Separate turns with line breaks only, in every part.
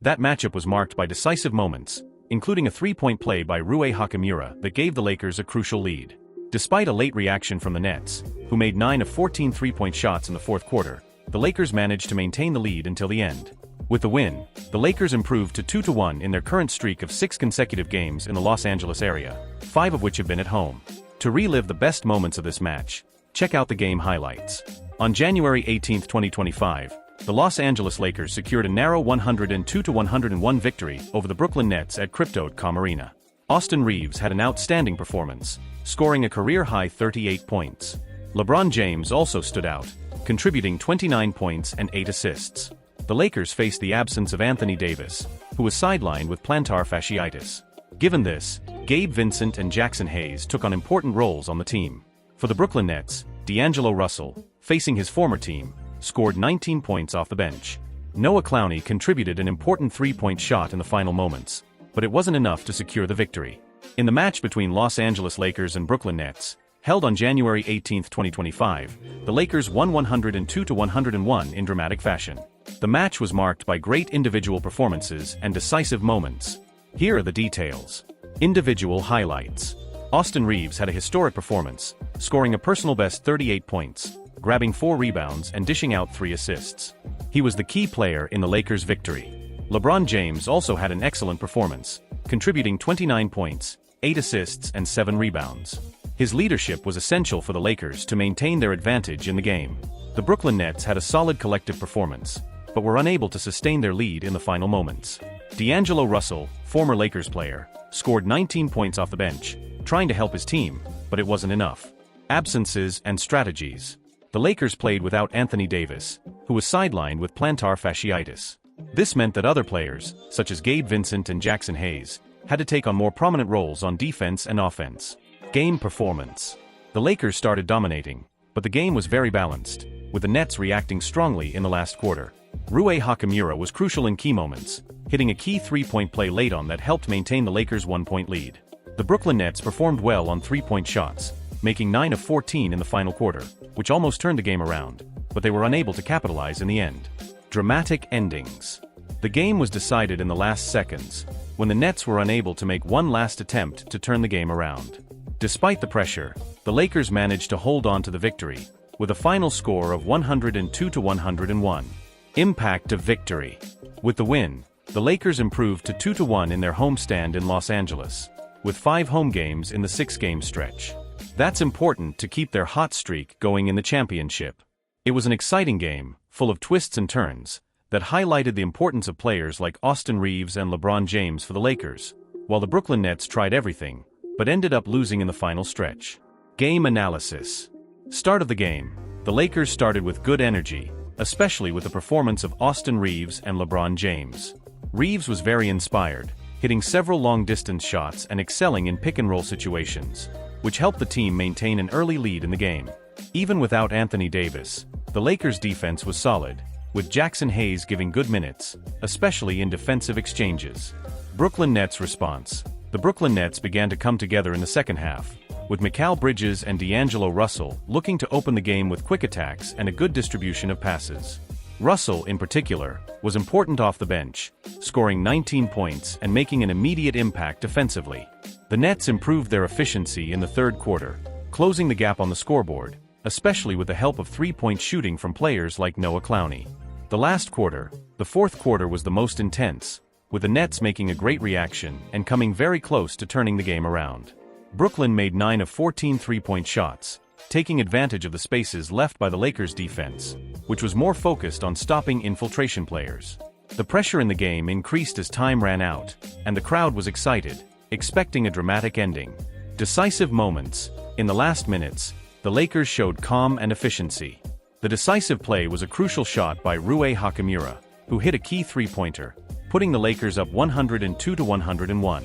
That matchup was marked by decisive moments, including a three-point play by Rui Hachimura that gave the Lakers a crucial lead. Despite a late reaction from the Nets, who made 9 of 14 three-point shots in the fourth quarter, the Lakers managed to maintain the lead until the end. With the win, the Lakers improved to 2-1 in their current streak of 6 consecutive games in the Los Angeles area, 5 of which have been at home. To relive the best moments of this match, check out the game highlights. On January 18, 2025, the Los Angeles Lakers secured a narrow 102-101 victory over the Brooklyn Nets at Crypto.com Arena. Austin Reaves had an outstanding performance, scoring a career-high 38 points. LeBron James also stood out, contributing 29 points and 8 assists. The Lakers faced the absence of Anthony Davis, who was sidelined with plantar fasciitis. Given this, Gabe Vincent and Jackson Hayes took on important roles on the team. For the Brooklyn Nets, D'Angelo Russell, facing his former team, scored 19 points off the bench. Noah Clowney contributed an important three-point shot in the final moments, but it wasn't enough to secure the victory. In the match between Los Angeles Lakers and Brooklyn Nets, held on January 18, 2025, the Lakers won 102-101 in dramatic fashion. The match was marked by great individual performances and decisive moments. Here are the details. Individual highlights. Austin Reaves had a historic performance, scoring a personal best 38 points, grabbing 4 rebounds and dishing out 3 assists. He was the key player in the Lakers' victory. LeBron James also had an excellent performance, contributing 29 points, 8 assists and 7 rebounds. His leadership was essential for the Lakers to maintain their advantage in the game. The Brooklyn Nets had a solid collective performance, but were unable to sustain their lead in the final moments. D'Angelo Russell, former Lakers player, scored 19 points off the bench, trying to help his team, but it wasn't enough. Absences and strategies. The Lakers played without Anthony Davis, who was sidelined with plantar fasciitis. This meant that other players, such as Gabe Vincent and Jackson Hayes, had to take on more prominent roles on defense and offense. Game performance. The Lakers started dominating, but the game was very balanced, with the Nets reacting strongly in the last quarter. Rui Hachimura was crucial in key moments, hitting a key three-point play late on that helped maintain the Lakers' one-point lead. The Brooklyn Nets performed well on three-point shots, making 9 of 14 in the final quarter, which almost turned the game around, but they were unable to capitalize in the end. Dramatic endings. The game was decided in the last seconds, when the Nets were unable to make one last attempt to turn the game around. Despite the pressure, the Lakers managed to hold on to the victory, with a final score of 102-101. Impact of victory. With the win, the Lakers improved to 2-1 in their homestand in Los Angeles, with 5 home games in the 6-game stretch. That's important to keep their hot streak going in the championship. It was an exciting game, full of twists and turns, that highlighted the importance of players like Austin Reaves and LeBron James for the Lakers, while the Brooklyn Nets tried everything, but ended up losing in the final stretch. Game analysis. Start of the game. The Lakers started with good energy, especially with the performance of Austin Reaves and LeBron James. Reaves was very inspired, hitting several long-distance shots and excelling in pick-and-roll situations, which helped the team maintain an early lead in the game. Even without Anthony Davis, the Lakers' defense was solid, with Jackson Hayes giving good minutes, especially in defensive exchanges. Brooklyn Nets response. The Brooklyn Nets began to come together in the second half, with Mikal Bridges and D'Angelo Russell looking to open the game with quick attacks and a good distribution of passes. Russell, in particular, was important off the bench, scoring 19 points and making an immediate impact defensively. The Nets improved their efficiency in the third quarter, closing the gap on the scoreboard, especially with the help of three-point shooting from players like Noah Clowney. The last quarter, the fourth quarter, was the most intense, with the Nets making a great reaction and coming very close to turning the game around. Brooklyn made 9 of 14 three-point shots, taking advantage of the spaces left by the Lakers' defense, which was more focused on stopping infiltration players. The pressure in the game increased as time ran out, and the crowd was excited, expecting a dramatic ending. Decisive moments. In the last minutes, the Lakers showed calm and efficiency. The decisive play was a crucial shot by Rui Hachimura, who hit a key three-pointer, putting the Lakers up 102-101.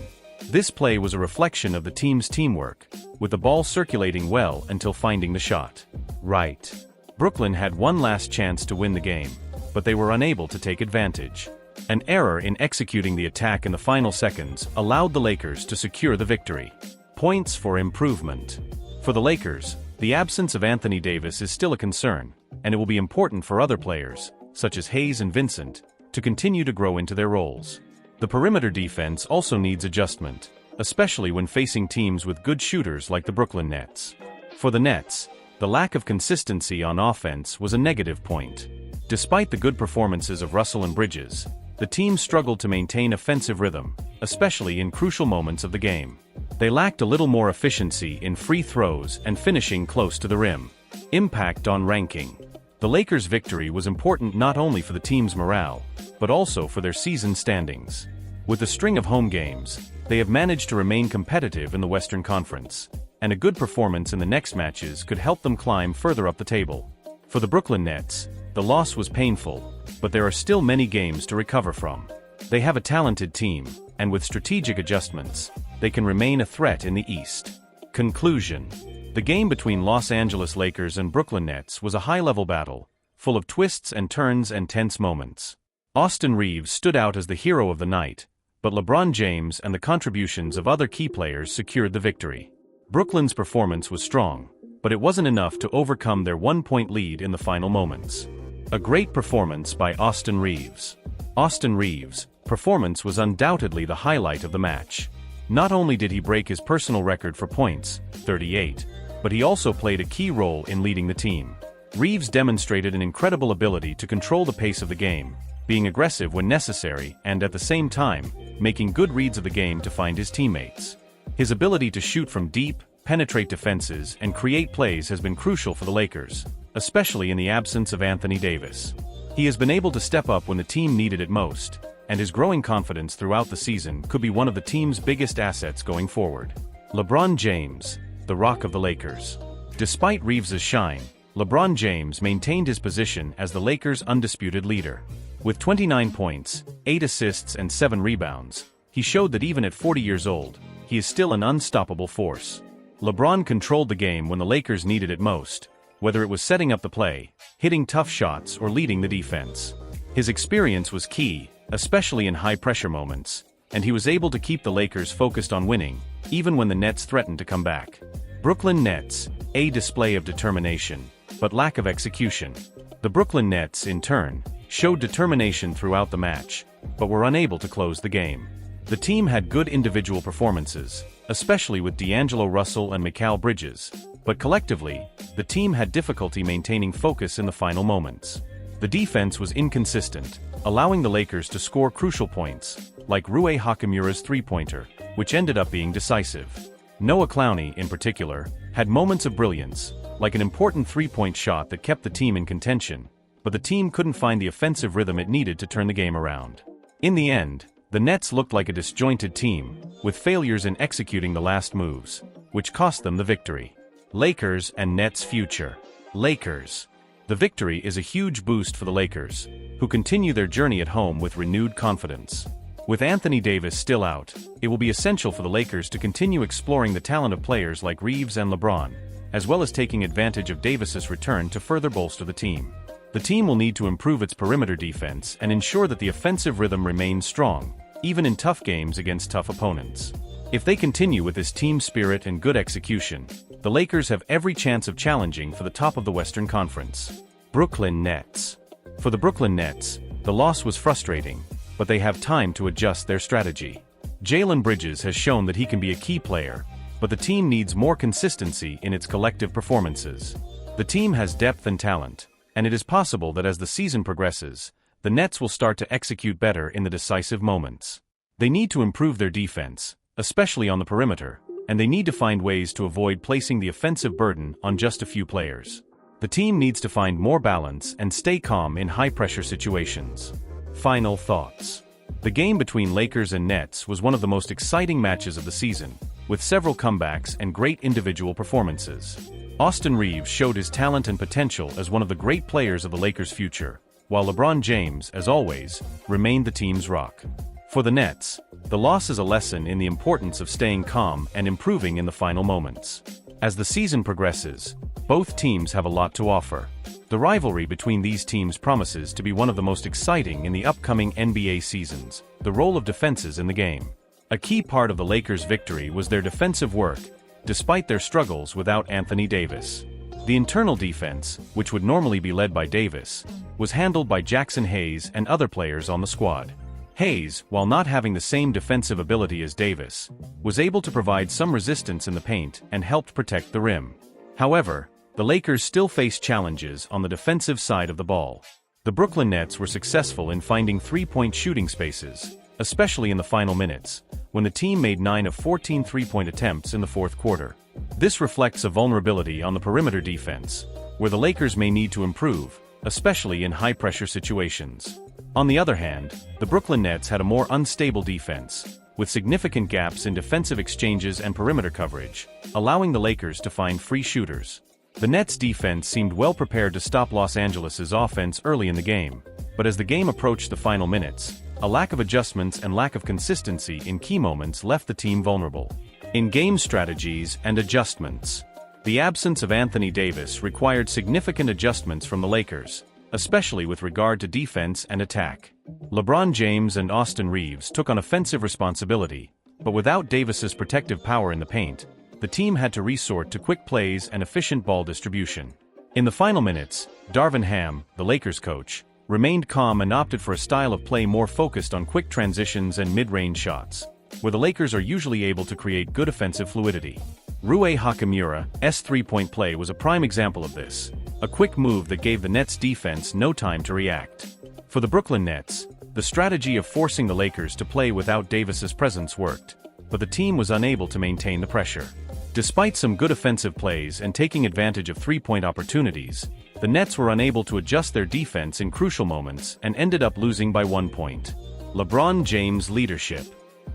This play was a reflection of the team's teamwork, with the ball circulating well until finding the shot. Right. Brooklyn had one last chance to win the game, but they were unable to take advantage. An error in executing the attack in the final seconds allowed the Lakers to secure the victory. Points for improvement. For the Lakers, the absence of Anthony Davis is still a concern, and it will be important for other players, such as Hayes and Vincent, to continue to grow into their roles. The perimeter defense also needs adjustment, especially when facing teams with good shooters like the Brooklyn Nets. For the Nets, the lack of consistency on offense was a negative point. Despite the good performances of Russell and Bridges, the team struggled to maintain offensive rhythm, especially in crucial moments of the game. They lacked a little more efficiency in free throws and finishing close to the rim. Impact on ranking. The Lakers' victory was important not only for the team's morale, but also for their season standings. With a string of home games, they have managed to remain competitive in the Western Conference, and a good performance in the next matches could help them climb further up the table. For the Brooklyn Nets, the loss was painful, but there are still many games to recover from. They have a talented team, and with strategic adjustments, they can remain a threat in the East. Conclusion. The game between Los Angeles Lakers and Brooklyn Nets was a high-level battle, full of twists and turns and tense moments. Austin Reaves stood out as the hero of the night, but LeBron James and the contributions of other key players secured the victory. Brooklyn's performance was strong, but it wasn't enough to overcome their one-point lead in the final moments. A great performance by Austin Reaves. Austin Reaves' performance was undoubtedly the highlight of the match. Not only did he break his personal record for points, 38, but he also played a key role in leading the team. Reaves demonstrated an incredible ability to control the pace of the game, being aggressive when necessary and at the same time, making good reads of the game to find his teammates. His ability to shoot from deep, penetrate defenses and create plays has been crucial for the Lakers, especially in the absence of Anthony Davis. He has been able to step up when the team needed it most, and his growing confidence throughout the season could be one of the team's biggest assets going forward. LeBron James, the rock of the Lakers. Despite Reaves' shine, LeBron James maintained his position as the Lakers' undisputed leader. With 29 points, 8 assists and 7 rebounds, he showed that even at 40 years old, he is still an unstoppable force. LeBron controlled the game when the Lakers needed it most, whether it was setting up the play, hitting tough shots or leading the defense. His experience was key, especially in high-pressure moments, and he was able to keep the Lakers focused on winning, even when the Nets threatened to come back. Brooklyn Nets, a display of determination, but lack of execution. The Brooklyn Nets, in turn, showed determination throughout the match, but were unable to close the game. The team had good individual performances, especially with D'Angelo Russell and Mikal Bridges, but collectively, the team had difficulty maintaining focus in the final moments. The defense was inconsistent, allowing the Lakers to score crucial points, like Rui Hachimura's three-pointer, which ended up being decisive. Noah Clowney, in particular, had moments of brilliance, like an important three-point shot that kept the team in contention, but the team couldn't find the offensive rhythm it needed to turn the game around. In the end, the Nets looked like a disjointed team, with failures in executing the last moves, which cost them the victory. Lakers and Nets future. Lakers. The victory is a huge boost for the Lakers, who continue their journey at home with renewed confidence. With Anthony Davis still out, it will be essential for the Lakers to continue exploring the talent of players like Reaves and LeBron, as well as taking advantage of Davis's return to further bolster the team. The team will need to improve its perimeter defense and ensure that the offensive rhythm remains strong, even in tough games against tough opponents. If they continue with this team spirit and good execution, the Lakers have every chance of challenging for the top of the Western Conference. Brooklyn Nets. For the Brooklyn Nets, the loss was frustrating, but they have time to adjust their strategy. Jalen Bridges has shown that he can be a key player, but the team needs more consistency in its collective performances. The team has depth and talent, and it is possible that as the season progresses, the Nets will start to execute better in the decisive moments. They need to improve their defense, especially on the perimeter, and they need to find ways to avoid placing the offensive burden on just a few players. The team needs to find more balance and stay calm in high-pressure situations. Final thoughts. The game between Lakers and Nets was one of the most exciting matches of the season, with several comebacks and great individual performances. Austin Reaves showed his talent and potential as one of the great players of the Lakers' future, while LeBron James, as always, remained the team's rock. For the Nets, the loss is a lesson in the importance of staying calm and improving in the final moments. As the season progresses, both teams have a lot to offer. The rivalry between these teams promises to be one of the most exciting in the upcoming NBA seasons. The role of defenses in the game. A key part of the Lakers' victory was their defensive work, despite their struggles without Anthony Davis. The internal defense, which would normally be led by Davis, was handled by Jackson Hayes and other players on the squad. Hayes, while not having the same defensive ability as Davis, was able to provide some resistance in the paint and helped protect the rim. However, the Lakers still faced challenges on the defensive side of the ball. The Brooklyn Nets were successful in finding three-point shooting spaces, especially in the final minutes, when the team made 9 of 14 three-point attempts in the fourth quarter. This reflects a vulnerability on the perimeter defense, where the Lakers may need to improve, especially in high-pressure situations. On the other hand, the Brooklyn Nets had a more unstable defense, with significant gaps in defensive exchanges and perimeter coverage, allowing the Lakers to find free shooters. The Nets' defense seemed well prepared to stop Los Angeles' offense early in the game, but as the game approached the final minutes, a lack of adjustments and lack of consistency in key moments left the team vulnerable. In game strategies and adjustments, the absence of Anthony Davis required significant adjustments from the Lakers, especially with regard to defense and attack. LeBron James and Austin Reaves took on offensive responsibility, but without Davis's protective power in the paint, the team had to resort to quick plays and efficient ball distribution. In the final minutes, Darvin Ham, the Lakers coach, remained calm and opted for a style of play more focused on quick transitions and mid-range shots, where the Lakers are usually able to create good offensive fluidity. Rui Hachimura's three-point play was a prime example of this, a quick move that gave the Nets defense no time to react. For the Brooklyn Nets, the strategy of forcing the Lakers to play without Davis's presence worked, but the team was unable to maintain the pressure. Despite some good offensive plays and taking advantage of three-point opportunities, the Nets were unable to adjust their defense in crucial moments and ended up losing by 1 point. LeBron James' leadership.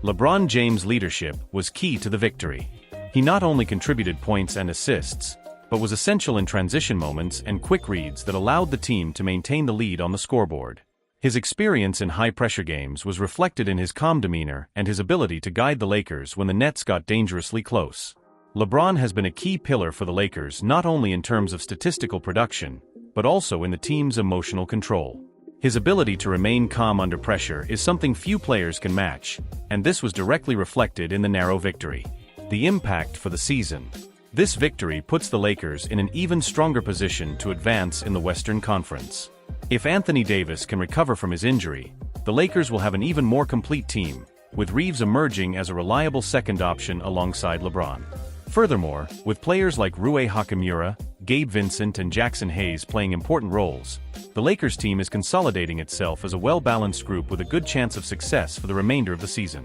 LeBron James' leadership was key to the victory. He not only contributed points and assists, but was essential in transition moments and quick reads that allowed the team to maintain the lead on the scoreboard. His experience in high-pressure games was reflected in his calm demeanor and his ability to guide the Lakers when the Nets got dangerously close. LeBron has been a key pillar for the Lakers not only in terms of statistical production, but also in the team's emotional control. His ability to remain calm under pressure is something few players can match, and this was directly reflected in the narrow victory. The impact for the season. This victory puts the Lakers in an even stronger position to advance in the Western Conference. If Anthony Davis can recover from his injury, the Lakers will have an even more complete team, with Reaves emerging as a reliable second option alongside LeBron. Furthermore, with players like Rui Hachimura, Gabe Vincent and Jackson Hayes playing important roles, the Lakers team is consolidating itself as a well-balanced group with a good chance of success for the remainder of the season.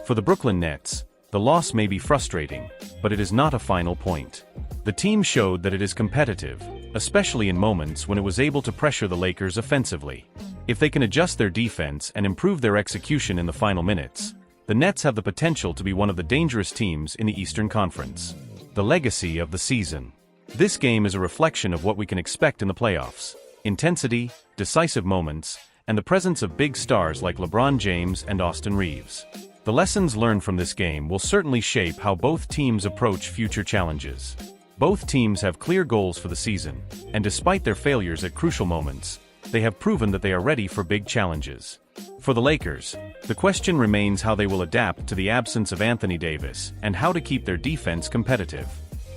For the Brooklyn Nets, the loss may be frustrating, but it is not a final point. The team showed that it is competitive, especially in moments when it was able to pressure the Lakers offensively. If they can adjust their defense and improve their execution in the final minutes, the Nets have the potential to be one of the dangerous teams in the Eastern Conference. The legacy of the season. This game is a reflection of what we can expect in the playoffs: intensity, decisive moments, and the presence of big stars like LeBron James and Austin Reaves. The lessons learned from this game will certainly shape how both teams approach future challenges. Both teams have clear goals for the season, and despite their failures at crucial moments, they have proven that they are ready for big challenges. For the Lakers, the question remains how they will adapt to the absence of Anthony Davis and how to keep their defense competitive.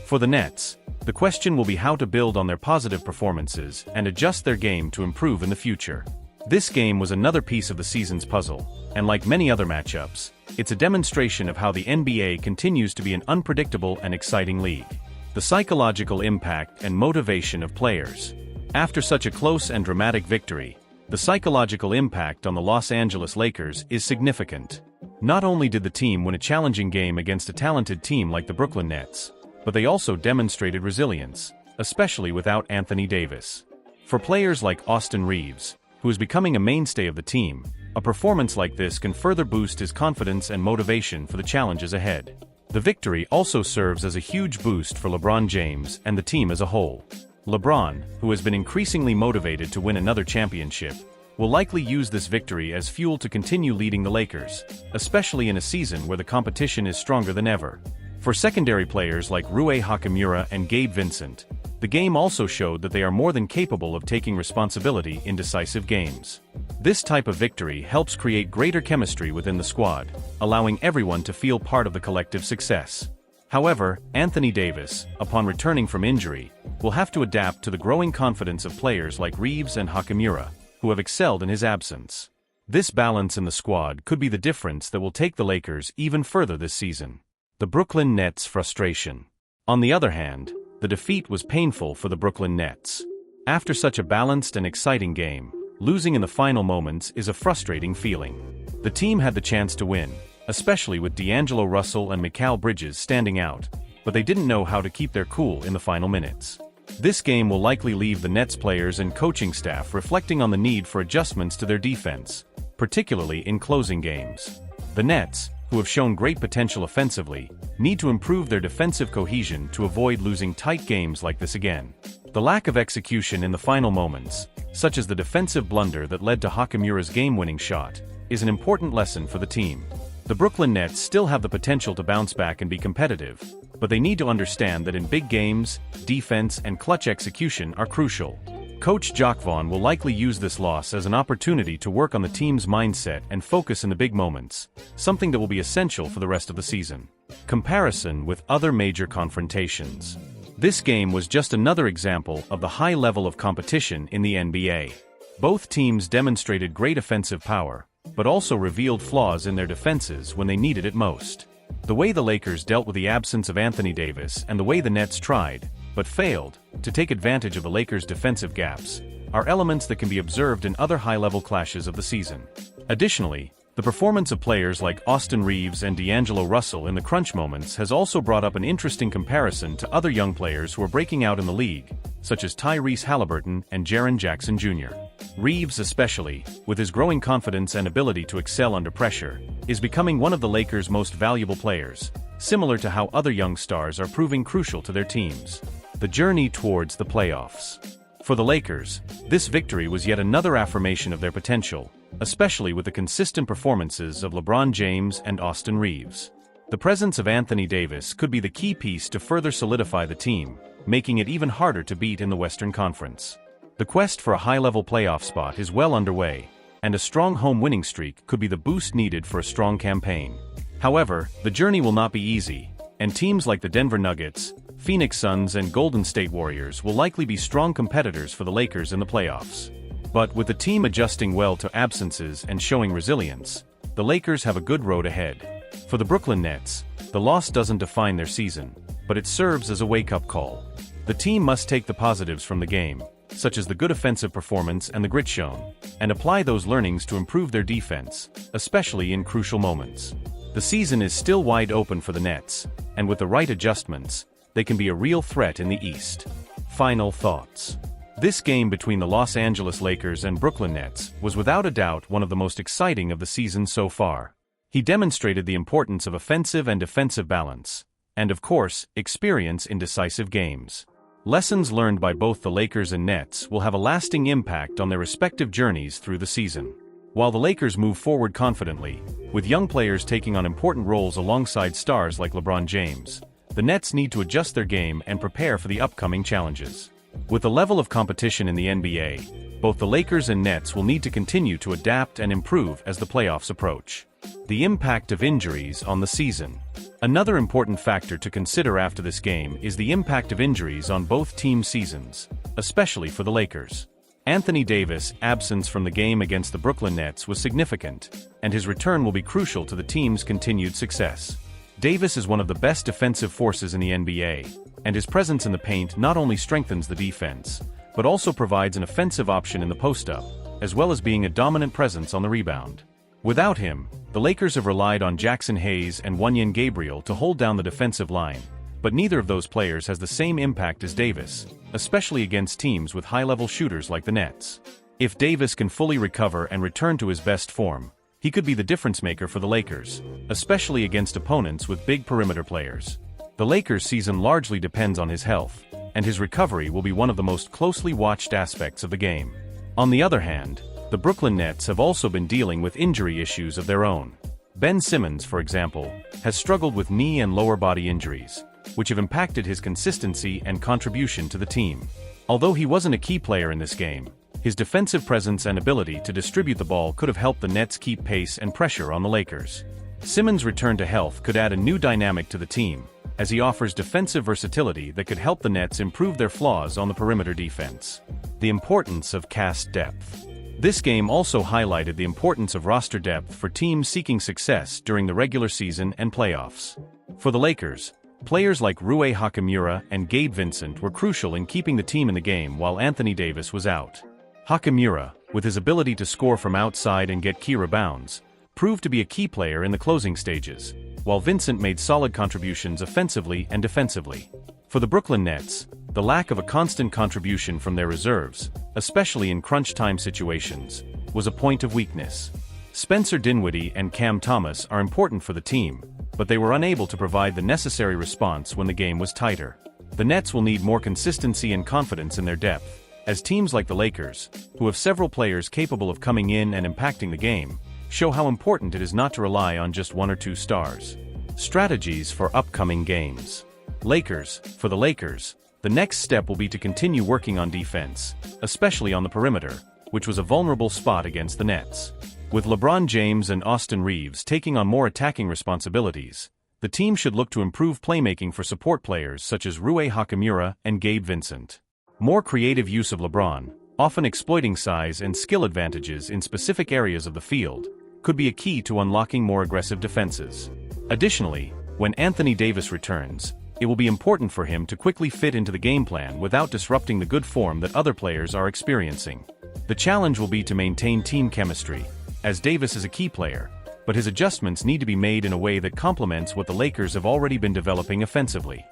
For the Nets, the question will be how to build on their positive performances and adjust their game to improve in the future. This game was another piece of the season's puzzle, and like many other matchups, it's a demonstration of how the NBA continues to be an unpredictable and exciting league. The psychological impact and motivation of players. After such a close and dramatic victory, the psychological impact on the Los Angeles Lakers is significant. Not only did the team win a challenging game against a talented team like the Brooklyn Nets, but they also demonstrated resilience, especially without Anthony Davis. For players like Austin Reaves, who is becoming a mainstay of the team, a performance like this can further boost his confidence and motivation for the challenges ahead. The victory also serves as a huge boost for LeBron James and the team as a whole. LeBron, who has been increasingly motivated to win another championship, will likely use this victory as fuel to continue leading the Lakers, especially in a season where the competition is stronger than ever. For secondary players like Rui Hachimura and Gabe Vincent, the game also showed that they are more than capable of taking responsibility in decisive games. This type of victory helps create greater chemistry within the squad, allowing everyone to feel part of the collective success. However, Anthony Davis, upon returning from injury, will have to adapt to the growing confidence of players like Reaves and Hachimura, who have excelled in his absence. This balance in the squad could be the difference that will take the Lakers even further this season. The Brooklyn Nets' frustration. On the other hand, the defeat was painful for the Brooklyn Nets. After such a balanced and exciting game, losing in the final moments is a frustrating feeling. The team had the chance to win, especially with D'Angelo Russell and Mikal Bridges standing out, but they didn't know how to keep their cool in the final minutes. This game will likely leave the Nets players and coaching staff reflecting on the need for adjustments to their defense, particularly in closing games. The Nets, who have shown great potential offensively, need to improve their defensive cohesion to avoid losing tight games like this again. The lack of execution in the final moments, such as the defensive blunder that led to Hachimura's game-winning shot, is an important lesson for the team. The Brooklyn Nets still have the potential to bounce back and be competitive, but they need to understand that in big games, defense and clutch execution are crucial. Coach Jacques Vaughn will likely use this loss as an opportunity to work on the team's mindset and focus in the big moments, something that will be essential for the rest of the season. Comparison with other major confrontations. This game was just another example of the high level of competition in the NBA. Both teams demonstrated great offensive power, but also revealed flaws in their defenses when they needed it most. The way the Lakers dealt with the absence of Anthony Davis and the way the Nets tried, but failed, to take advantage of the Lakers' defensive gaps, are elements that can be observed in other high-level clashes of the season. Additionally, the performance of players like Austin Reaves and D'Angelo Russell in the crunch moments has also brought up an interesting comparison to other young players who are breaking out in the league, such as Tyrese Haliburton and Jaren Jackson Jr. Reaves especially, with his growing confidence and ability to excel under pressure, is becoming one of the Lakers' most valuable players, similar to how other young stars are proving crucial to their teams. The journey towards the playoffs. For the Lakers, this victory was yet another affirmation of their potential, especially with the consistent performances of LeBron James and Austin Reaves. The presence of Anthony Davis could be the key piece to further solidify the team, making it even harder to beat in the Western Conference. The quest for a high-level playoff spot is well underway, and a strong home winning streak could be the boost needed for a strong campaign. However, the journey will not be easy, and teams like the Denver Nuggets, Phoenix Suns and Golden State Warriors will likely be strong competitors for the Lakers in the playoffs. But with the team adjusting well to absences and showing resilience, the Lakers have a good road ahead. For the Brooklyn Nets, the loss doesn't define their season, but it serves as a wake-up call. The team must take the positives from the game, such as the good offensive performance and the grit shown, and apply those learnings to improve their defense, especially in crucial moments. The season is still wide open for the Nets, and with the right adjustments, they can be a real threat in the East. Final thoughts. This game between the Los Angeles Lakers and Brooklyn Nets was without a doubt one of the most exciting of the season so far. He demonstrated the importance of offensive and defensive balance, and of course, experience in decisive games. Lessons learned by both the Lakers and Nets will have a lasting impact on their respective journeys through the season. While the Lakers move forward confidently, with young players taking on important roles alongside stars like LeBron James, the Nets need to adjust their game and prepare for the upcoming challenges. With the level of competition in the NBA, both the Lakers and Nets will need to continue to adapt and improve as the playoffs approach. The impact of injuries on the season. Another important factor to consider after this game is the impact of injuries on both team seasons, especially for the Lakers. Anthony Davis' absence from the game against the Brooklyn Nets was significant, and his return will be crucial to the team's continued success. Davis is one of the best defensive forces in the NBA, and his presence in the paint not only strengthens the defense, but also provides an offensive option in the post-up, as well as being a dominant presence on the rebound. Without him, the Lakers have relied on Jackson Hayes and Wenyen Gabriel to hold down the defensive line, but neither of those players has the same impact as Davis, especially against teams with high-level shooters like the Nets. If Davis can fully recover and return to his best form, he could be the difference-maker for the Lakers, especially against opponents with big perimeter players. The Lakers' season largely depends on his health, and his recovery will be one of the most closely watched aspects of the game. On the other hand, the Brooklyn Nets have also been dealing with injury issues of their own. Ben Simmons, for example, has struggled with knee and lower body injuries, which have impacted his consistency and contribution to the team. Although he wasn't a key player in this game, his defensive presence and ability to distribute the ball could have helped the Nets keep pace and pressure on the Lakers. Simmons' return to health could add a new dynamic to the team, as he offers defensive versatility that could help the Nets improve their flaws on the perimeter defense. The importance of cast depth. This game also highlighted the importance of roster depth for teams seeking success during the regular season and playoffs. For the Lakers, players like Rui Hachimura and Gabe Vincent were crucial in keeping the team in the game while Anthony Davis was out. Hachimura, with his ability to score from outside and get key rebounds, proved to be a key player in the closing stages, while Vincent made solid contributions offensively and defensively. For the Brooklyn Nets, the lack of a constant contribution from their reserves, especially in crunch time situations, was a point of weakness. Spencer Dinwiddie and Cam Thomas are important for the team, but they were unable to provide the necessary response when the game was tighter. The Nets will need more consistency and confidence in their depth, as teams like the Lakers, who have several players capable of coming in and impacting the game, show how important it is not to rely on just one or two stars. Strategies for upcoming games. For the Lakers, the next step will be to continue working on defense, especially on the perimeter, which was a vulnerable spot against the Nets. With LeBron James and Austin Reaves taking on more attacking responsibilities, the team should look to improve playmaking for support players such as Rui Hachimura and Gabe Vincent. More creative use of LeBron, often exploiting size and skill advantages in specific areas of the field, could be a key to unlocking more aggressive defenses. Additionally, when Anthony Davis returns, it will be important for him to quickly fit into the game plan without disrupting the good form that other players are experiencing. The challenge will be to maintain team chemistry, as Davis is a key player, but his adjustments need to be made in a way that complements what the Lakers have already been developing offensively.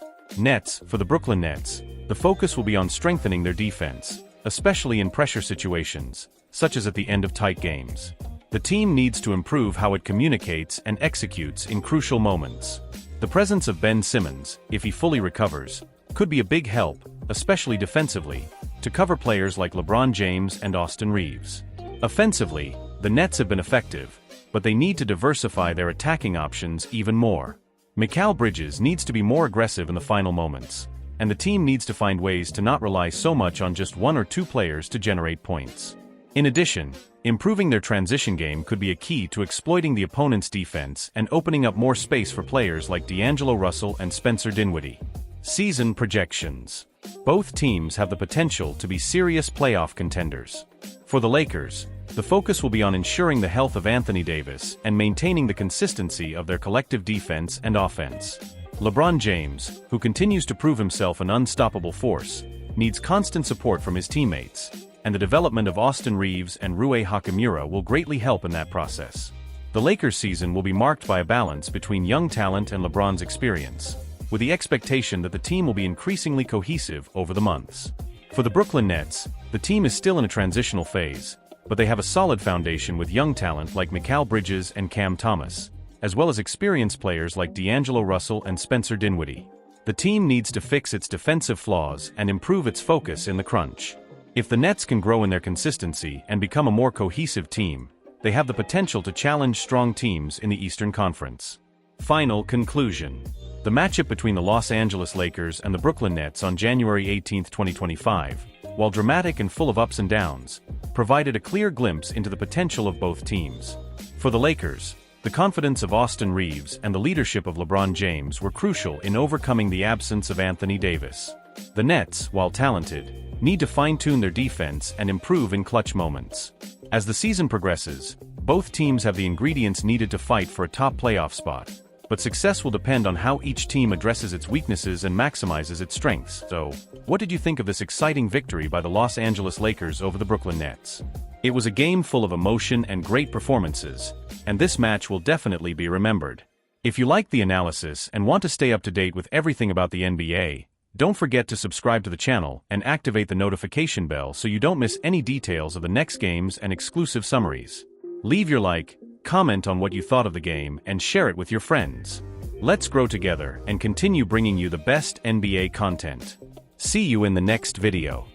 For the Brooklyn Nets, the focus will be on strengthening their defense, especially in pressure situations, such as at the end of tight games. The team needs to improve how it communicates and executes in crucial moments. The presence of Ben Simmons, if he fully recovers, could be a big help, especially defensively, to cover players like LeBron James and Austin Reaves. Offensively, the Nets have been effective, but they need to diversify their attacking options even more. Mikal Bridges needs to be more aggressive in the final moments, and the team needs to find ways to not rely so much on just one or two players to generate points. In addition, improving their transition game could be a key to exploiting the opponent's defense and opening up more space for players like D'Angelo Russell and Spencer Dinwiddie. Season projections. Both teams have the potential to be serious playoff contenders. For the Lakers, the focus will be on ensuring the health of Anthony Davis and maintaining the consistency of their collective defense and offense. LeBron James, who continues to prove himself an unstoppable force, needs constant support from his teammates, and the development of Austin Reaves and Rui Hachimura will greatly help in that process. The Lakers' season will be marked by a balance between young talent and LeBron's experience, with the expectation that the team will be increasingly cohesive over the months. For the Brooklyn Nets, the team is still in a transitional phase, but they have a solid foundation with young talent like Mikal Bridges and Cam Thomas, as well as experienced players like D'Angelo Russell and Spencer Dinwiddie. The team needs to fix its defensive flaws and improve its focus in the crunch. If the Nets can grow in their consistency and become a more cohesive team, they have the potential to challenge strong teams in the Eastern Conference. Final conclusion. The matchup between the Los Angeles Lakers and the Brooklyn Nets on January 18, 2025, while dramatic and full of ups and downs, provided a clear glimpse into the potential of both teams. For the Lakers, the confidence of Austin Reaves and the leadership of LeBron James were crucial in overcoming the absence of Anthony Davis. The Nets, while talented, need to fine-tune their defense and improve in clutch moments. As the season progresses, both teams have the ingredients needed to fight for a top playoff spot, but success will depend on how each team addresses its weaknesses and maximizes its strengths. So, what did you think of this exciting victory by the Los Angeles Lakers over the Brooklyn Nets? It was a game full of emotion and great performances, and this match will definitely be remembered. If you liked the analysis and want to stay up to date with everything about the NBA, don't forget to subscribe to the channel and activate the notification bell so you don't miss any details of the next games and exclusive summaries. Leave your like, comment on what you thought of the game, and share it with your friends. Let's grow together and continue bringing you the best NBA content. See you in the next video.